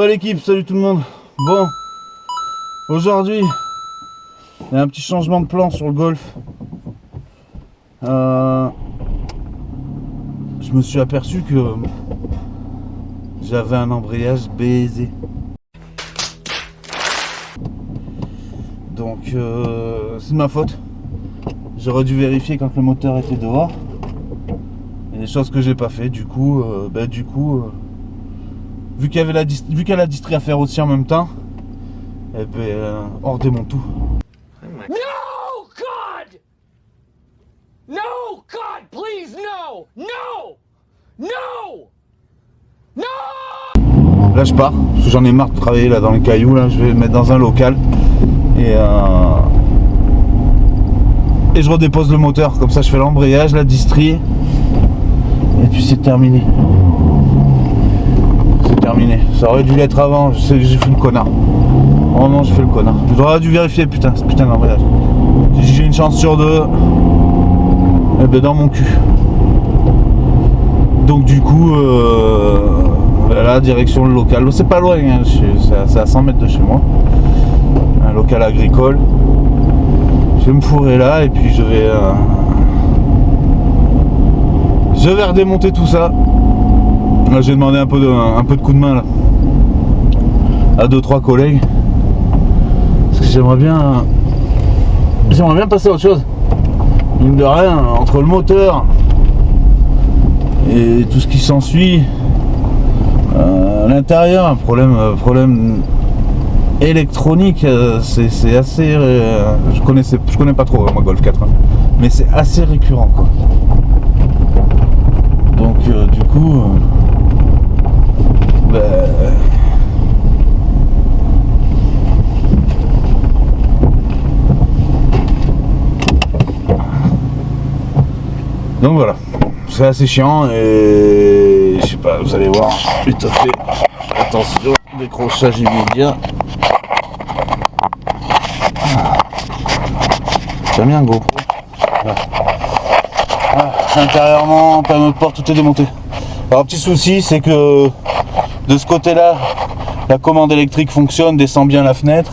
va l'équipe, salut tout le monde. Bon, aujourd'hui, il y a un petit changement de plan sur le golf. Je me suis aperçu que j'avais un embrayage baisé. Donc c'est de ma faute. J'aurais dû vérifier quand le moteur était dehors. Et des choses que j'ai pas fait. Du coup, vu qu'il y a la distrie à faire aussi en même temps, on redémonte tout. No, God! No, God, please, no! No! No! No! Là je pars, parce que j'en ai marre de travailler là dans les cailloux, là je vais me mettre dans un local et je redépose le moteur, comme ça je fais l'embrayage, la distrie et puis c'est terminé. C'est terminé, ça aurait dû l'être avant, je sais que j'ai fait le connard. Oh non, j'ai fait le connard, j'aurais dû vérifier ce putain d'embrayage. J'ai une chance sur deux, et ben dans mon cul. Donc du coup là, direction le local, c'est pas loin, hein. C'est à 100 mètres de chez moi, un local agricole. Je vais me fourrer là et puis je vais redémonter tout ça. Là, j'ai demandé un peu de coup de main là à 2-3 collègues parce que j'aimerais bien passer à autre chose. Mine de rien, entre le moteur et tout ce qui s'ensuit, à l'intérieur, un problème électronique, c'est assez. Je connais pas trop moi Golf 4, hein, mais c'est assez récurrent quoi. Donc du coup, donc voilà, c'est assez chiant et je sais pas, vous allez voir, tout à fait. Attention, décrochage immédiat. J'ai mis un GoPro. Intérieurement, panneau de porte, tout est démonté. Alors petit souci, c'est que de ce côté-là, la commande électrique fonctionne, descend bien la fenêtre.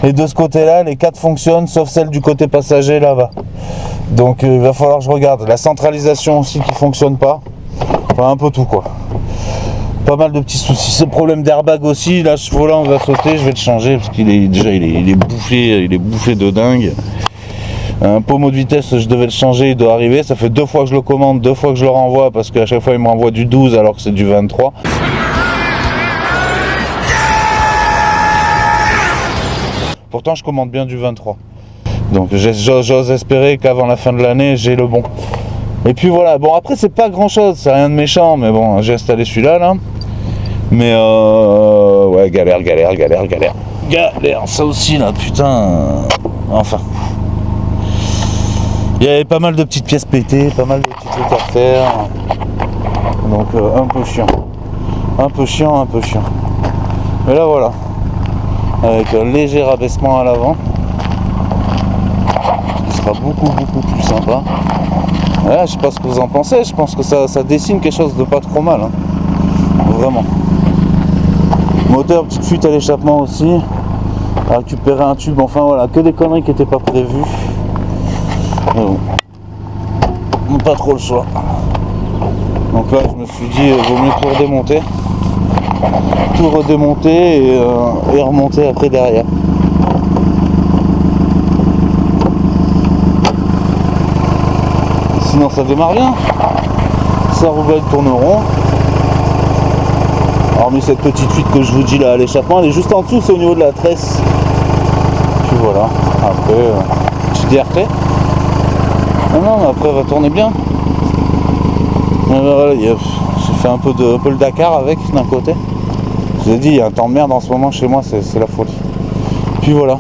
Et de ce côté-là, les 4 fonctionnent, sauf celle du côté passager là-bas. Donc il va falloir que je regarde. La centralisation aussi qui fonctionne pas. Enfin un peu tout quoi. Pas mal de petits soucis. C'est le problème d'airbag aussi. Là ce volant va sauter, je vais le changer parce qu'il est déjà il est bouffé de dingue. Un pommeau de vitesse, je devais le changer, il doit arriver. Ça fait 2 fois que je le commande, 2 fois que je le renvoie parce qu'à chaque fois il me renvoie du 12 alors que c'est du 23. Pourtant je commande bien du 23. Donc j'ose espérer qu'avant la fin de l'année j'ai le bon. Et puis voilà, bon après c'est pas grand chose, c'est rien de méchant, mais bon j'ai installé celui-là là. Mais ouais, galère, ça aussi là, putain. Enfin. Il y avait pas mal de petites pièces pétées, pas mal de petits trucs à faire. Donc un peu chiant. Mais là voilà. Avec un léger rabaissement à l'avant. Ce sera beaucoup plus sympa. Là, je sais pas ce que vous en pensez, je pense que ça dessine quelque chose de pas trop mal. Hein. Vraiment. Moteur, petite fuite à l'échappement aussi. À récupérer un tube, enfin voilà, que des conneries qui n'étaient pas prévues. Mais bon. Pas trop le choix. Donc là, je me suis dit, vaut mieux tout redémonter. Tout redémonter et remonter après derrière. Sinon ça démarre bien, ça roule, tourne rond. Hormis cette petite fuite que je vous dis là à l'échappement, elle est juste en dessous, c'est au niveau de la tresse. Puis voilà, après petit DRT. Non, après elle va tourner bien. Voilà, j'ai fait un peu le Dakar avec d'un côté. Je vous ai dit, il y a un temps de merde en ce moment chez moi, c'est la folie. Puis voilà.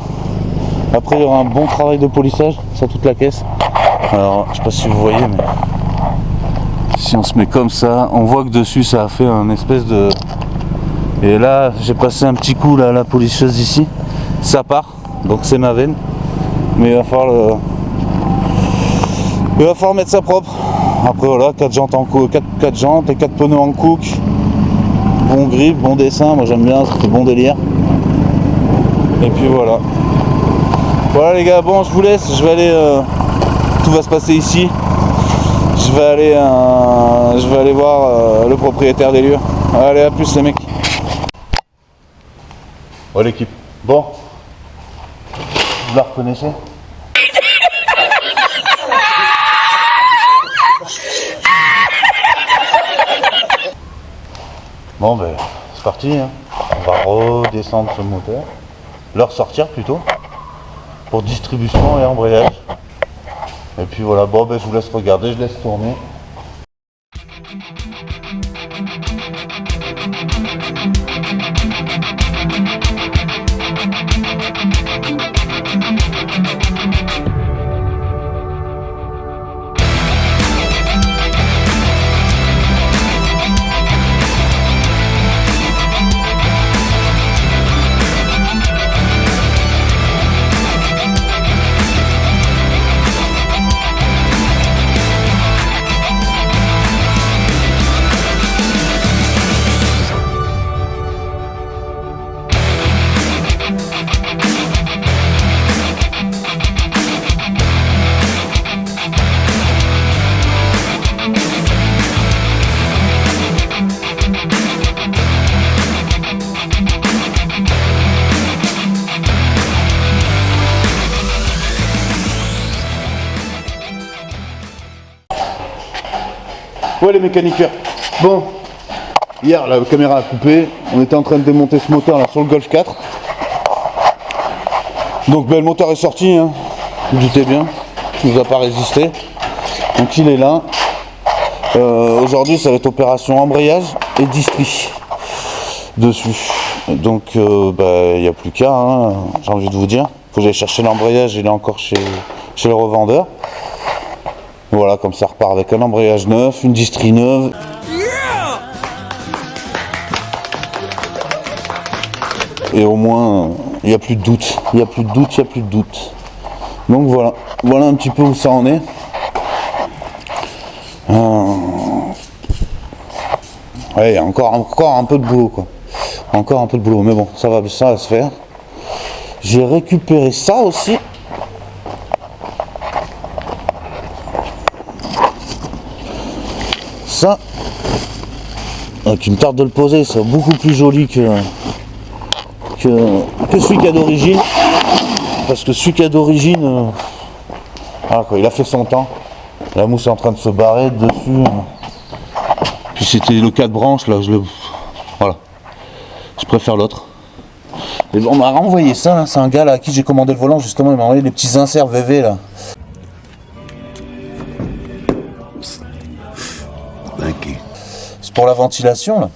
Après il y aura un bon travail de polissage sur toute la caisse. Alors je sais pas si vous voyez, mais si on se met comme ça, on voit que dessus ça a fait un espèce de... Et là j'ai passé un petit coup là à la polisseuse ici, ça part, donc c'est ma veine. Mais il va falloir mettre ça propre. Après voilà, 4 jantes en 4 jantes et 4 pneus en cook. bon grip, bon dessin, moi j'aime bien, ça fait bon délire. Et puis voilà. Voilà les gars, bon je vous laisse, je vais aller, tout va se passer ici. Je vais aller voir le propriétaire des lieux. Allez, à plus les mecs. Oh l'équipe. Bon. Vous la reconnaissez? Bon ben, c'est parti. Hein. On va redescendre ce moteur. Le ressortir plutôt. Pour distribution et embrayage. Et puis voilà, bon ben je vous laisse regarder, je laisse tourner. Ouais les mécaniqueurs. Bon, hier la caméra a coupé, on était en train de démonter ce moteur là sur le Golf 4. Donc ben, le moteur est sorti, hein. Vous doutez bien, il nous a pas résisté. Donc il est là. Aujourd'hui ça va être opération embrayage et distri dessus. Donc il n'y a plus qu'à, hein, j'ai envie de vous dire. Faut que j'aille chercher l'embrayage, il est encore chez le revendeur. Voilà, comme ça repart avec un embrayage neuf, une distri neuve. Et au moins, il n'y a plus de doute. Il n'y a plus de doute, il n'y a plus de doute. Donc voilà, voilà un petit peu où ça en est. Ouais, il y a encore un peu de boulot, quoi. Encore un peu de boulot, mais bon, ça va se faire. J'ai récupéré ça aussi. Ça, qui me tarde de le poser, c'est beaucoup plus joli que celui qu'il y a d'origine. Parce que celui qu'il y a d'origine, voilà quoi, il a fait son temps. La mousse est en train de se barrer dessus. Puis c'était le 4 branches là, voilà. Je préfère l'autre. On m'a renvoyé ça, là. C'est un gars là, à qui j'ai commandé le volant justement, il m'a envoyé des petits inserts VV là. C'est pour la ventilation là.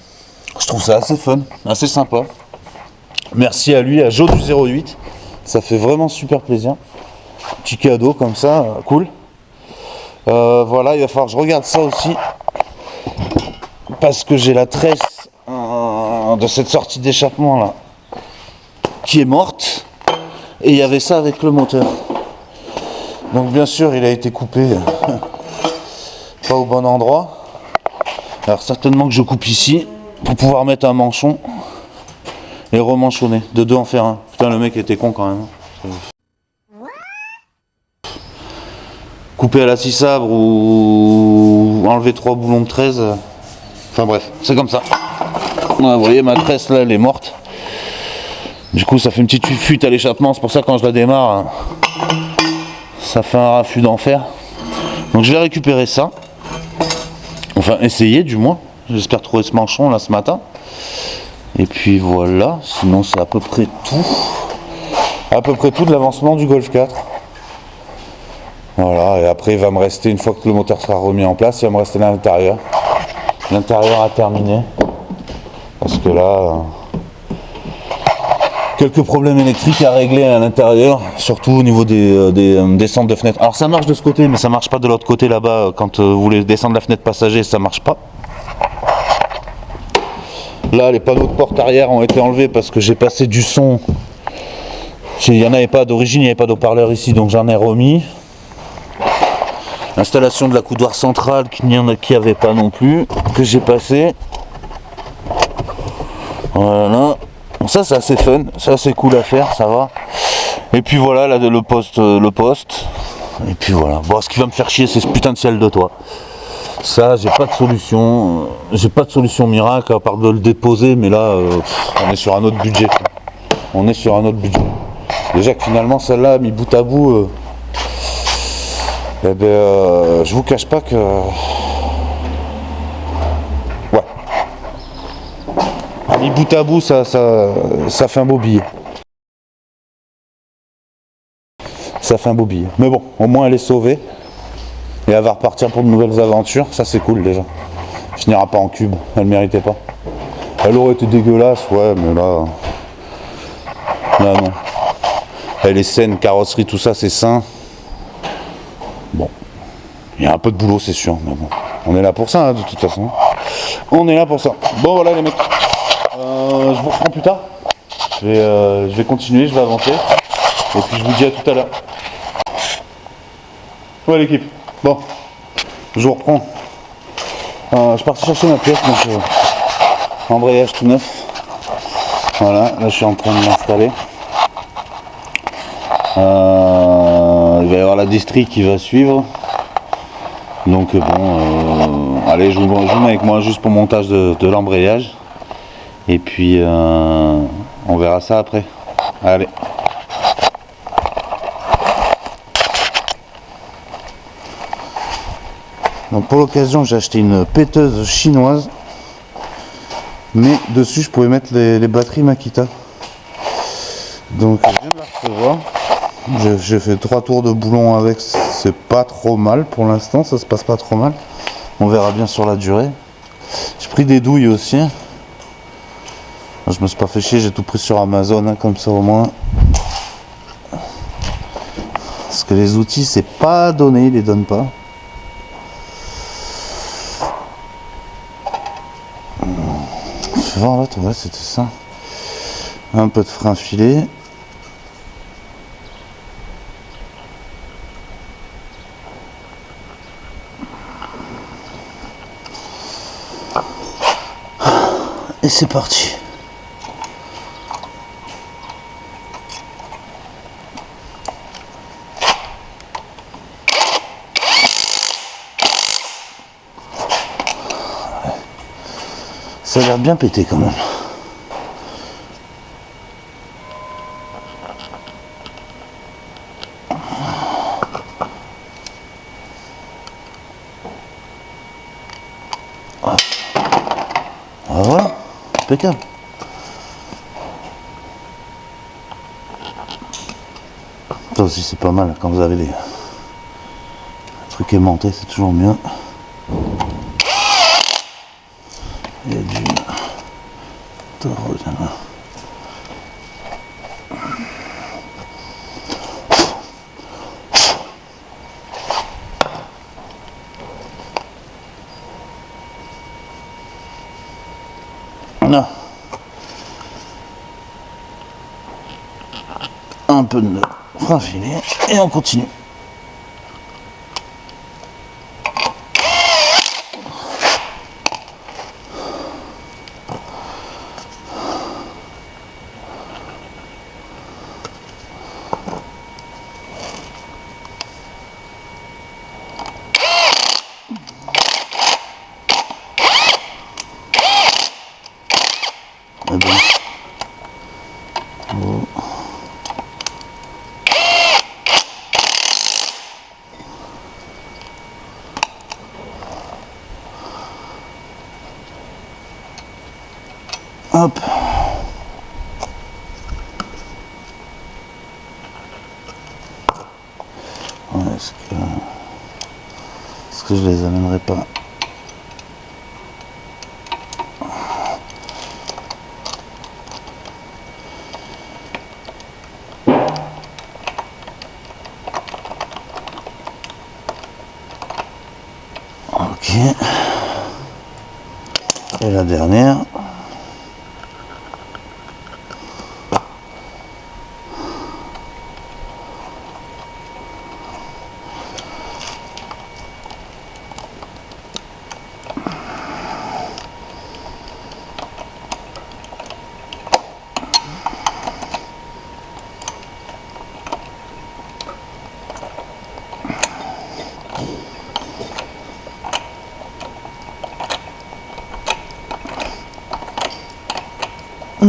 Je trouve ça assez fun, assez sympa. Merci à lui, à Joe du 08. Ça fait vraiment super plaisir. Petit cadeau comme ça, cool. Voilà, il va falloir que je regarde ça aussi. Parce que j'ai la tresse de cette sortie d'échappement là qui est morte. Et il y avait ça avec le moteur. Donc bien sûr il a été coupé pas au bon endroit. Alors certainement que je coupe ici pour pouvoir mettre un manchon et remanchonner, de deux en faire un. Putain le mec était con quand même. Couper à la scie sabre ou enlever 3 boulons de 13. Enfin bref, c'est comme ça. Ouais, vous voyez ma tresse là elle est morte. Du coup ça fait une petite fuite à l'échappement, c'est pour ça que quand je la démarre, ça fait un raffut d'enfer. Donc je vais récupérer ça. Enfin essayer du moins. J'espère trouver ce manchon là ce matin. Et puis voilà, sinon c'est à peu près tout. À peu près tout de l'avancement du Golf 4. Voilà, et après il va me rester, une fois que le moteur sera remis en place, il va me rester l'intérieur. L'intérieur à terminer. Parce que là, quelques problèmes électriques à régler à l'intérieur, surtout au niveau des descentes de fenêtre. Alors ça marche de ce côté, mais ça marche pas de l'autre côté là-bas. Quand vous voulez descendre la fenêtre passager, ça marche pas. Là, les panneaux de porte arrière ont été enlevés parce que j'ai passé du son. Il n'y en avait pas d'origine, il n'y avait pas d'haut-parleur ici, donc j'en ai remis. L'installation de la coudoir centrale, qu'il n'y avait pas non plus, que j'ai passé. Voilà. Ça c'est assez fun, c'est assez cool à faire, ça va. Et puis voilà, là le poste. Et puis voilà. Bon, ce qui va me faire chier, c'est ce putain de ciel de toit. Ça, j'ai pas de solution. J'ai pas de solution miracle à part de le déposer, mais là, on est sur un autre budget. Quoi. On est sur un autre budget. Déjà que finalement, celle-là, mis bout à bout, je vous cache pas que. Ouais. Mis bout à bout, ça fait un beau billet. Ça fait un beau billet. Mais bon, au moins elle est sauvée. Et elle va repartir pour de nouvelles aventures. Ça c'est cool déjà. Elle finira pas en cube. Elle méritait pas. Elle aurait été dégueulasse, ouais, mais là. Là non. Elle est saine, carrosserie, tout ça, c'est sain. Bon. Il y a un peu de boulot, c'est sûr. Mais bon. On est là pour ça, hein, de toute façon. On est là pour ça. Bon voilà les mecs. Je vous reprends plus tard. Je vais continuer, je vais avancer. Et puis je vous dis à tout à l'heure. Ouais l'équipe. Bon. Je vous reprends. Je suis parti chercher ma pièce, donc embrayage tout neuf. Voilà, là je suis en train de l'installer. Il va y avoir la distrie qui va suivre. Donc bon, allez, je vous mets avec moi juste pour montage de l'embrayage. Et puis on verra ça après. Allez. Donc pour l'occasion, j'ai acheté une péteuse chinoise. Mais dessus, je pouvais mettre les batteries Makita. Donc je viens de la recevoir. J'ai fait 3 tours de boulon avec, c'est pas trop mal pour l'instant, ça se passe pas trop mal. On verra bien sur la durée. J'ai pris des douilles aussi. Je me suis pas fait chier, j'ai tout pris sur Amazon, hein, comme ça au moins. Parce que les outils, c'est pas donné, ils les donnent pas. Fais voir l'autre, ouais, c'était ça. Un peu de frein filé. Et c'est parti. Ça a l'air bien pété quand même. Voilà, impeccable. Ça aussi c'est pas mal quand vous avez des trucs aimantés, c'est toujours mieux. Il y a du taureau là. Là. Un peu de frein filé et on continue. Eh ben. Oh. Hop. Ouais, est-ce que je les amènerai pas? Ok. Et la dernière.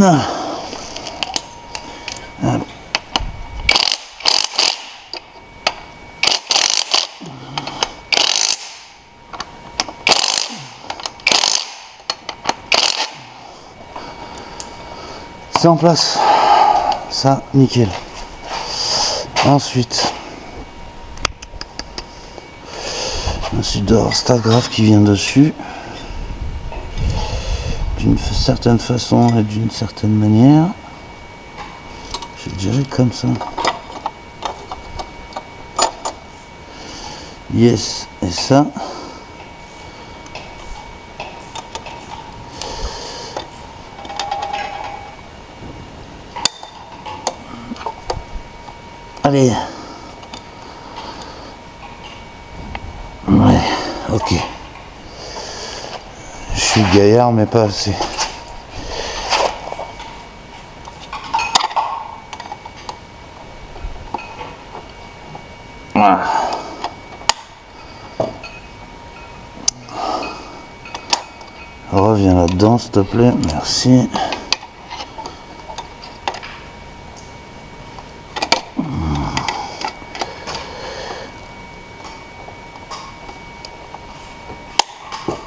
Ah. Hop. C'est en place, ça nickel. Ensuite d'agrafes qui vient dessus d'une certaine façon et d'une certaine manière, je dirais comme ça. Yes, et ça allez. Ouais, ok. Je suis gaillard mais pas assez. Voilà. Reviens là-dedans s'il te plaît, merci.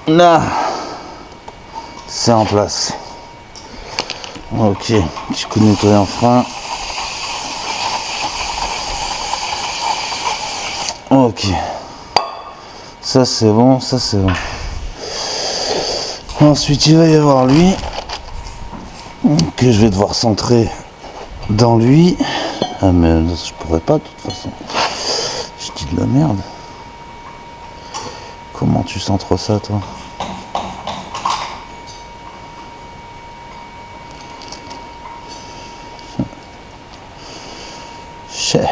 Là, c'est en place. Ok, petit coup de nettoyant frein. Ok, ça c'est bon, ça c'est bon. Ensuite il va y avoir lui que je vais devoir centrer dans lui. Ah mais je pourrais pas de toute façon. Je dis de la merde. Comment tu centres ça toi? Chais.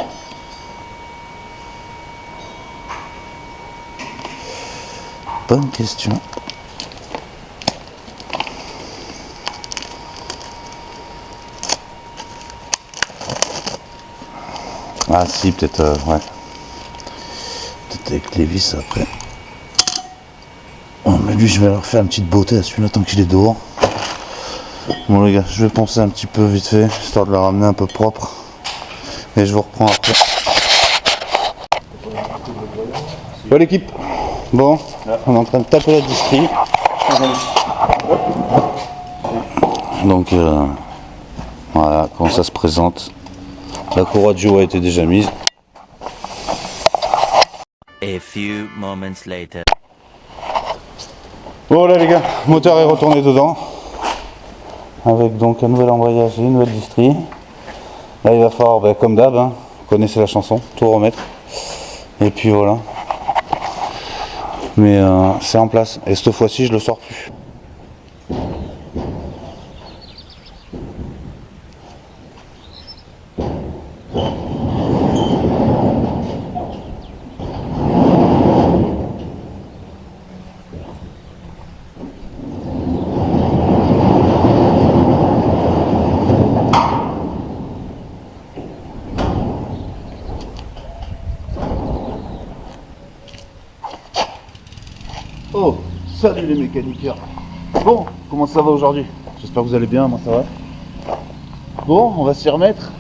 Bonne question. Ah si, peut-être, ouais. Peut-être avec les vis après. Oh, mais lui, je vais leur faire une petite beauté à celui-là tant qu'il est dehors. Bon les gars, je vais poncer un petit peu vite fait, histoire de la ramener un peu propre. Et je vous reprends après. Bon l'équipe. Bon, on est en train de taper la distrie. Donc voilà comment ça se présente. La courroie de joue a été déjà mise. A few moments later. Bon là les gars, le moteur est retourné dedans. Avec donc un nouvel embrayage et une nouvelle distrie. Là il va falloir, comme d'hab, hein, vous connaissez la chanson, tout remettre. Et puis voilà. Mais c'est en place. Et cette fois-ci je le sors plus. Oh, salut les mécaniqueurs. Bon, comment ça va aujourd'hui? J'espère que vous allez bien, moi ça va. Bon, on va s'y remettre.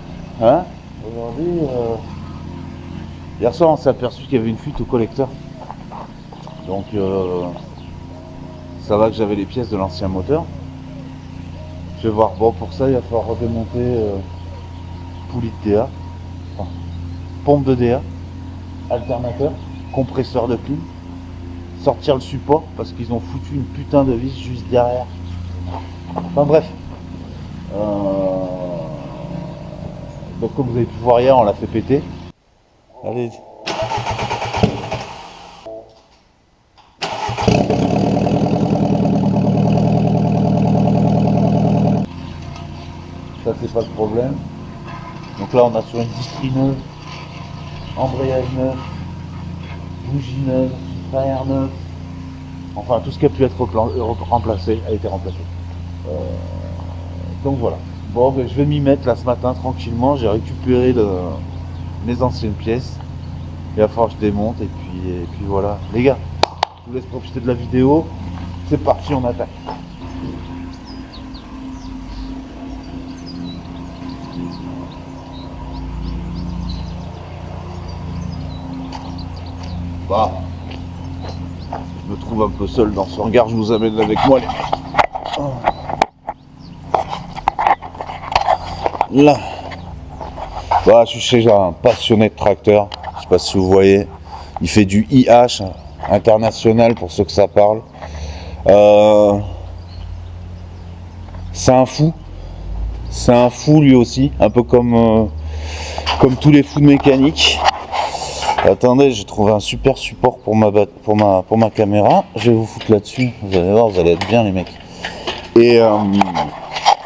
Hein, aujourd'hui, hier soir on s'est aperçu qu'il y avait une fuite au collecteur. Donc ça va que j'avais les pièces de l'ancien moteur. Je vais voir, bon pour ça il va falloir redémonter poulie de DA, enfin, pompe de DA, alternateur, compresseur de clim. Sortir le support parce qu'ils ont foutu une putain de vis juste derrière. Enfin bref. Donc comme vous avez pu voir hier, on l'a fait péter. Allez. Ça c'est pas le problème. Donc là on a sur une distrie neuve, embrayage neuf, bougie neuve, frein neuf, enfin tout ce qui a pu être remplacé a été remplacé. Donc voilà. Bon, ben, je vais m'y mettre là ce matin tranquillement. J'ai récupéré mes anciennes pièces. Il va falloir que je démonte et puis voilà. Les gars, je vous laisse profiter de la vidéo. C'est parti, on attaque. Bah, je me trouve un peu seul dans ce regard, je vous amène avec moi les mecs. Là. Bah, je suis chez un passionné de tracteur, je sais pas si vous voyez. Il fait du IH international pour ceux que ça parle. C'est un fou. C'est un fou lui aussi, un peu comme tous les fous de mécanique. Attendez, j'ai trouvé un super support pour ma caméra. Je vais vous foutre là-dessus. Vous allez voir, vous allez être bien les mecs. Et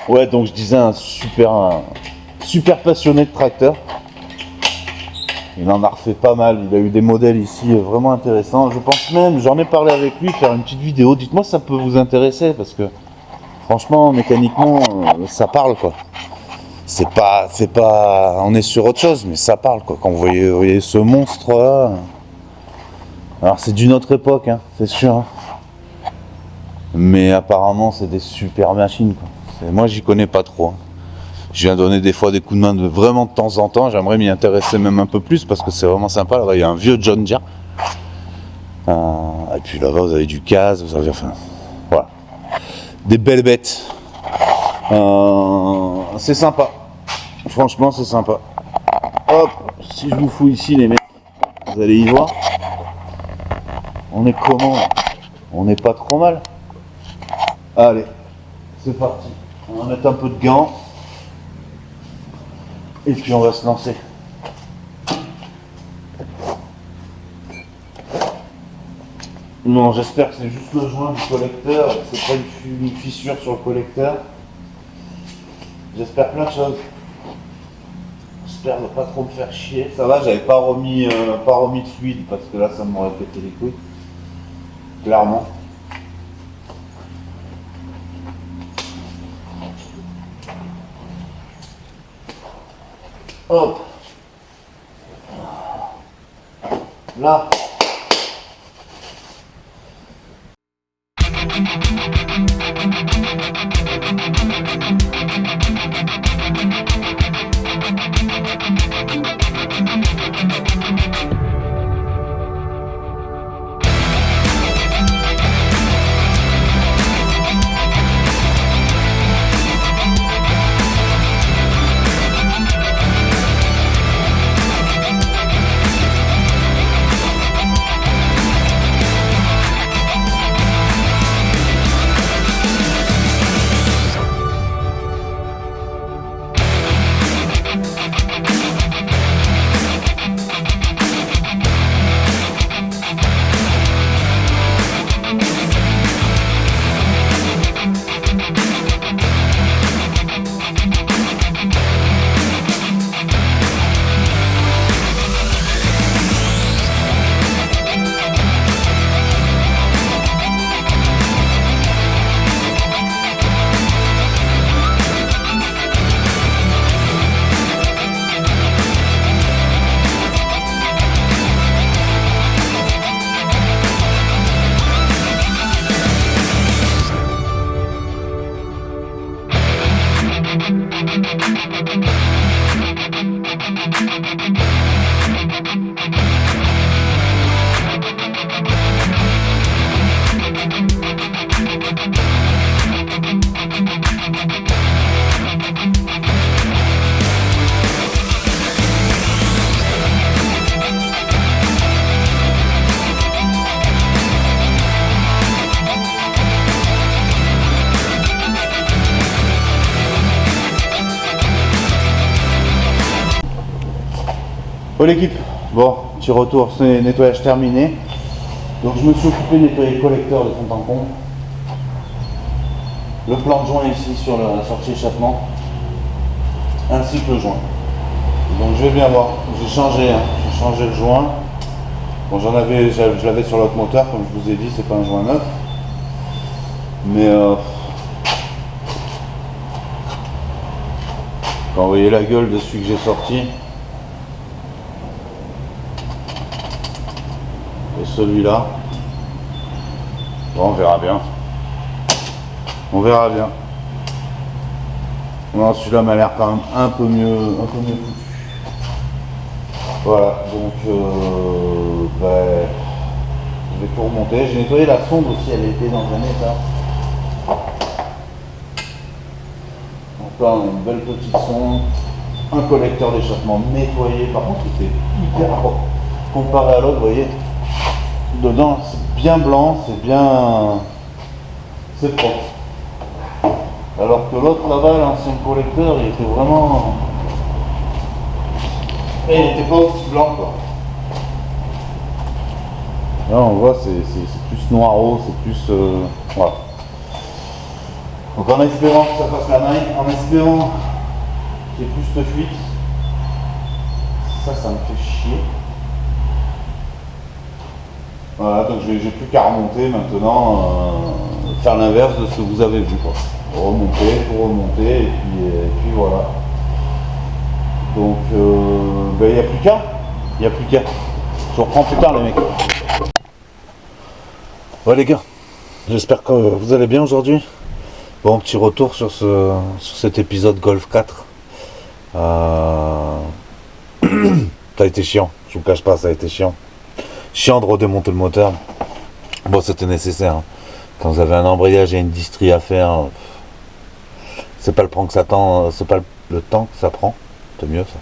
ouais, donc je disais un super passionné de tracteur. Il en a refait pas mal. Il a eu des modèles ici vraiment intéressants. Je pense même, j'en ai parlé avec lui, faire une petite vidéo. Dites-moi si ça peut vous intéresser parce que franchement, mécaniquement, ça parle quoi. C'est pas, on est sur autre chose, mais ça parle quoi. Quand vous voyez ce monstre là, alors c'est d'une autre époque, hein, c'est sûr. Hein. Mais apparemment, c'est des super machines quoi. Moi, j'y connais pas trop. Hein. Je viens donner des fois des coups de main vraiment de temps en temps. J'aimerais m'y intéresser même un peu plus parce que c'est vraiment sympa. Là-bas, il y a un vieux John Deere. Et puis là-bas, vous avez du CAS, vous avez enfin, voilà, des belles bêtes. C'est sympa. Franchement, c'est sympa. Hop, si je vous fous ici, les mecs, vous allez y voir. On est comment? On n'est pas trop mal. Allez, c'est parti. On va mettre un peu de gants. Et puis on va se lancer. Non, j'espère que c'est juste le joint du collecteur, c'est pas une fissure sur le collecteur. J'espère plein de choses. J'espère ne pas trop me faire chier. Ça va, j'avais pas remis de fluide parce que là ça m'aurait pété les couilles. Clairement. Hop. Là. Bon l'équipe, bon, petit retour, c'est nettoyage terminé. Donc je me suis occupé de nettoyer le collecteur de fond en comble. Le plan de joint ici sur la sortie échappement, ainsi que le joint. Donc je vais bien voir, j'ai changé le joint. Bon je l'avais sur l'autre moteur, comme je vous ai dit, c'est pas un joint neuf. Mais quand vous voyez la gueule de celui que j'ai sorti, et celui-là, bon, on verra bien. On verra bien. Non, celui-là m'a l'air quand même un peu mieux foutu. Voilà, donc J'ai tout remonté. J'ai nettoyé la sonde aussi, elle était dans un état. Donc là, on a une belle petite sonde. Un collecteur d'échappement nettoyé. Par contre, il était hyper propre. Comparé à l'autre, vous voyez, dedans, c'est bien blanc, c'est propre. Alors que l'autre là-bas, l'ancien collecteur, il était vraiment... Et il n'était pas aussi blanc, quoi. Là, on voit, c'est plus noirot, c'est plus... voilà. Donc en espérant que ça fasse la maille, en espérant qu'il y ait plus de fuite, ça me fait chier. Voilà, donc j'ai plus qu'à remonter maintenant, faire l'inverse de ce que vous avez vu, quoi. Remonter, tout remonter, et puis voilà. Donc, il n'y a plus qu'à. Il n'y a plus qu'à. Je reprends plus tard, les mecs. Ouais, les gars, j'espère que vous allez bien aujourd'hui. Bon, petit retour sur cet épisode Golf 4. Ça a été chiant, je vous cache pas, ça a été chiant. Chiant de redémonter le moteur. Bon, c'était nécessaire. Hein. Quand vous avez un embrayage et une distrie à faire, c'est pas le temps que ça prend, c'est pas le temps que ça prend. C'est mieux ça.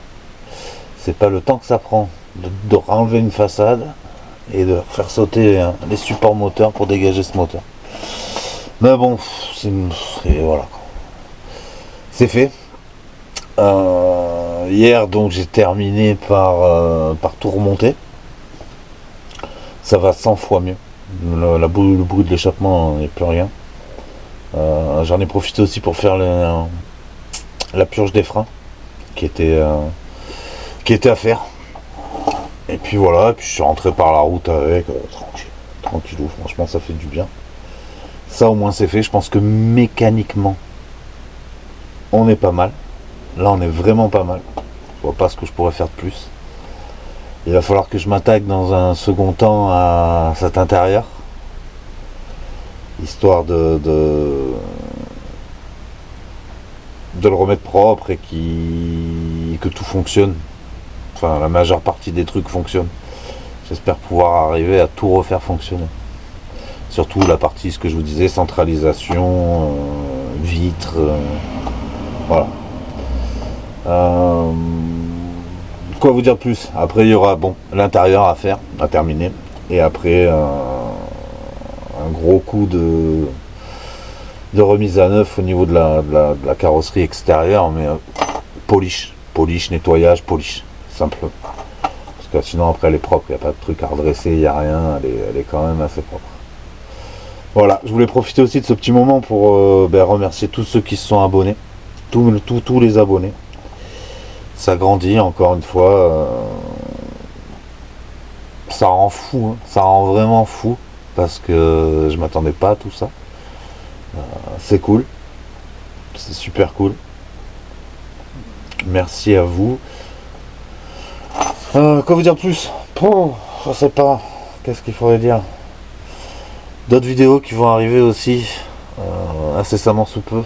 C'est pas le temps que ça prend de renlever une façade et de faire sauter les supports moteurs pour dégager ce moteur. Mais bon, voilà. C'est fait. Hier, donc, j'ai terminé par tout remonter. Ça va 100 fois mieux. Le bruit de l'échappement n'est plus rien. J'en ai profité aussi pour faire la purge des freins qui était à faire. Et puis voilà, et puis je suis rentré par la route avec, tranquillou, franchement ça fait du bien. Ça au moins c'est fait, je pense que mécaniquement on est pas mal. Là on est vraiment pas mal. Je vois pas ce que je pourrais faire de plus. Il va falloir que je m'attaque dans un second temps à cet intérieur. Histoire de le remettre propre et que tout fonctionne. Enfin, la majeure partie des trucs fonctionnent. J'espère pouvoir arriver à tout refaire fonctionner. Surtout la partie, ce que je vous disais, centralisation, vitres, voilà. Quoi vous dire de plus? Après, il y aura l'intérieur à faire, à terminer. Et après, un gros coup de remise à neuf au niveau de la carrosserie extérieure, mais polish, nettoyage, polish, simplement. Parce que sinon après elle est propre, il n'y a pas de truc à redresser, il n'y a rien, elle est quand même assez propre. Voilà, je voulais profiter aussi de ce petit moment pour remercier tous ceux qui se sont abonnés, tous les abonnés. Ça grandit encore une fois, ça rend fou, hein, ça rend vraiment fou, parce que je m'attendais pas à tout ça. C'est cool, c'est super cool. Merci à vous. Quoi vous dire de plus? Je sais pas, qu'est-ce qu'il faudrait dire? D'autres vidéos qui vont arriver aussi incessamment sous peu.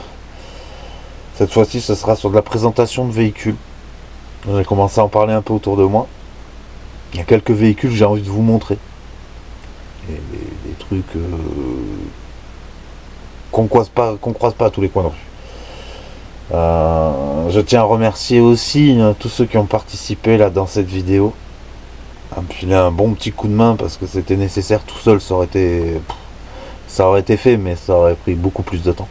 Cette fois-ci ce sera sur de la présentation de véhicules. J'ai commencé à en parler un peu autour de moi. Il y a quelques véhicules que j'ai envie de vous montrer. Et des trucs qu'on croise pas à tous les coins de rue. Je tiens à remercier aussi tous ceux qui ont participé là dans cette vidéo, à me filer un bon petit coup de main parce que c'était nécessaire. Tout seul ça aurait été fait, mais ça aurait pris beaucoup plus de temps.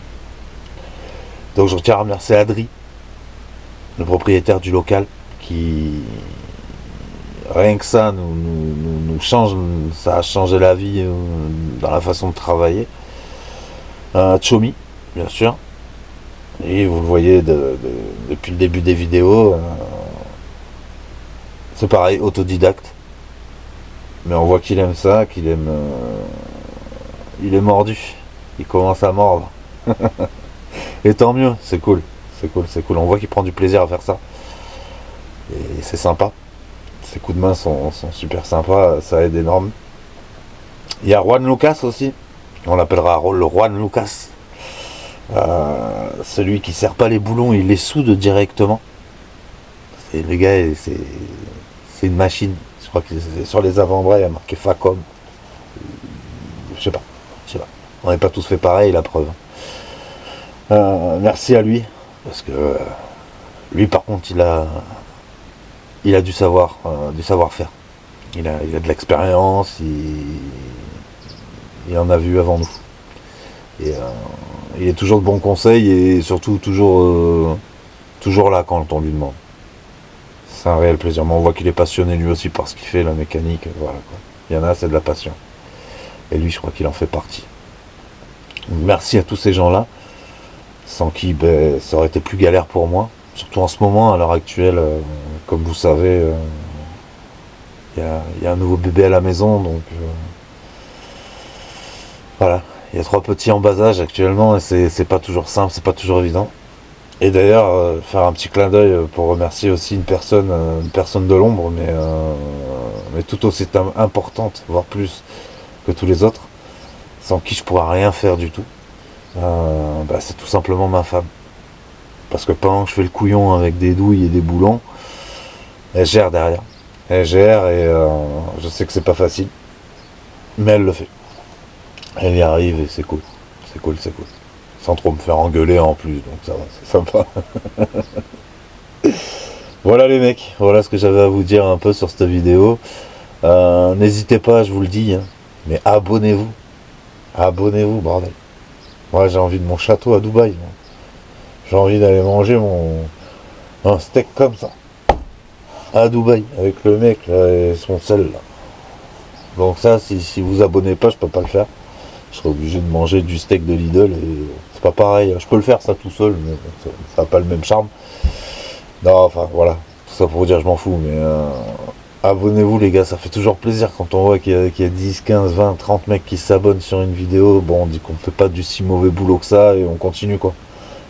Donc je tiens à remercier Adri, le propriétaire du local, qui rien que ça nous change, ça a changé la vie dans la façon de travailler. Chomi, bien sûr. Et vous le voyez depuis le début des vidéos, c'est pareil, autodidacte. Mais on voit qu'il aime ça, il est mordu. Il commence à mordre. Et tant mieux, c'est cool. On voit qu'il prend du plaisir à faire ça. Et c'est sympa. Ses coups de main sont super sympas, ça aide énorme. Il y a Juan Lucas aussi. On l'appellera le Juan Lucas. Celui qui serre pas les boulons, il les soude directement. Le gars, c'est une machine. Je crois que sur les avant-bras il y a marqué Facom. je sais pas. On n'est pas tous fait pareil, la preuve. Merci à lui, parce que lui par contre il a du savoir-faire. Il a de l'expérience, il en a vu avant nous. Et il est toujours de bons conseils et surtout toujours là quand on lui demande. C'est un réel plaisir. Mais on voit qu'il est passionné lui aussi par ce qu'il fait, la mécanique, voilà quoi. Il y en a, c'est de la passion. Et lui, je crois qu'il en fait partie. Merci à tous ces gens-là, sans qui ça aurait été plus galère pour moi. Surtout en ce moment, à l'heure actuelle, comme vous savez, il y a un nouveau bébé à la maison, donc voilà. Il y a 3 petits en bas âge actuellement, et c'est pas toujours simple, c'est pas toujours évident. Et d'ailleurs, faire un petit clin d'œil pour remercier aussi une personne de l'ombre, mais tout aussi importante, voire plus que tous les autres, sans qui je pourrais rien faire du tout. C'est tout simplement ma femme. Parce que pendant que je fais le couillon avec des douilles et des boulons, elle gère derrière. Elle gère et je sais que c'est pas facile, mais elle le fait. Elle y arrive et c'est cool. C'est cool. Sans trop me faire engueuler en plus, donc ça va, c'est sympa. Voilà les mecs, voilà ce que j'avais à vous dire un peu sur cette vidéo. N'hésitez pas, je vous le dis, hein, mais abonnez-vous. Abonnez-vous, bordel. Moi j'ai envie de mon château à Dubaï. Moi. J'ai envie d'aller manger un steak comme ça. À Dubaï, avec le mec là, et son sel là. Donc ça, si vous abonnez pas, je peux pas le faire. Je serais obligé de manger du steak de Lidl et c'est pas pareil. Je peux le faire ça tout seul, mais ça n'a pas le même charme. Non, enfin voilà, tout ça pour vous dire je m'en fous, mais abonnez-vous les gars, ça fait toujours plaisir quand on voit qu'il y a 10, 15, 20, 30 mecs qui s'abonnent sur une vidéo. Bon, on dit qu'on fait pas du si mauvais boulot que ça et on continue quoi.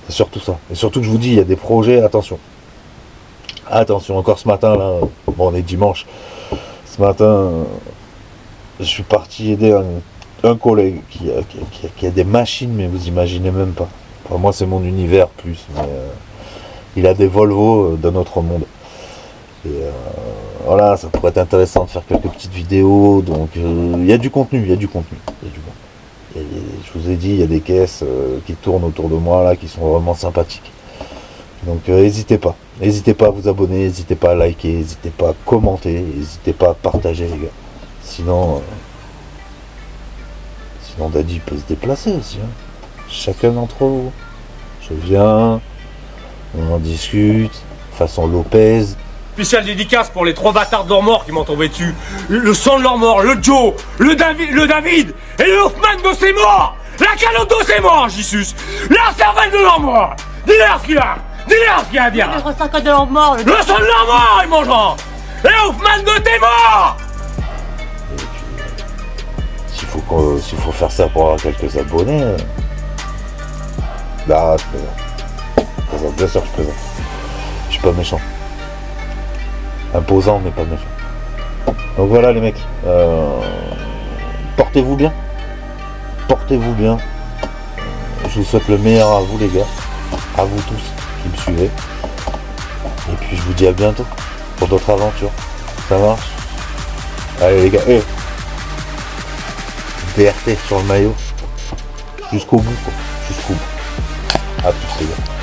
C'est surtout ça. Et surtout que je vous dis, il y a des projets, attention. Attention, encore ce matin là, bon on est dimanche, ce matin je suis parti aider un collègue qui a des machines, mais vous imaginez même pas. Enfin, moi c'est mon univers plus, mais il a des Volvo d'un autre monde. Et voilà, ça pourrait être intéressant de faire quelques petites vidéos, donc il y a du contenu, je vous ai dit, il y a des caisses qui tournent autour de moi là, qui sont vraiment sympathiques. Donc n'hésitez pas à vous abonner, n'hésitez pas à liker, n'hésitez pas à commenter, n'hésitez pas à partager les gars. Sinon Daddy peut se déplacer aussi. Hein. Chacun d'entre vous. Je viens, on en discute, façon Lopez. Spécial dédicace pour les 3 bâtards de leur mort qui m'ont tombé dessus. Le sang de leur mort, le Joe, le David et le Hoffman de ses morts. La calotte de ses morts, Jesus. La cervelle de leur mort. Dis-leur ce qu'il a. Dis-leur ce qu'il a à dire. Le sang de leur mort. Le sang de leur mort, ils mangeront. Et Hoffman de tes morts. S'il faut faire ça pour avoir quelques abonnés, là, je plaisante. Bien sûr, je plaisante. Je suis pas méchant. Imposant, mais pas méchant. Donc voilà les mecs. Portez-vous bien. Je vous souhaite le meilleur à vous les gars. À vous tous qui me suivez. Et puis je vous dis à bientôt pour d'autres aventures. Ça marche? Allez les gars. DRT sur le maillot. Jusqu'au bout quoi. Jusqu'au bout. À tous les gars.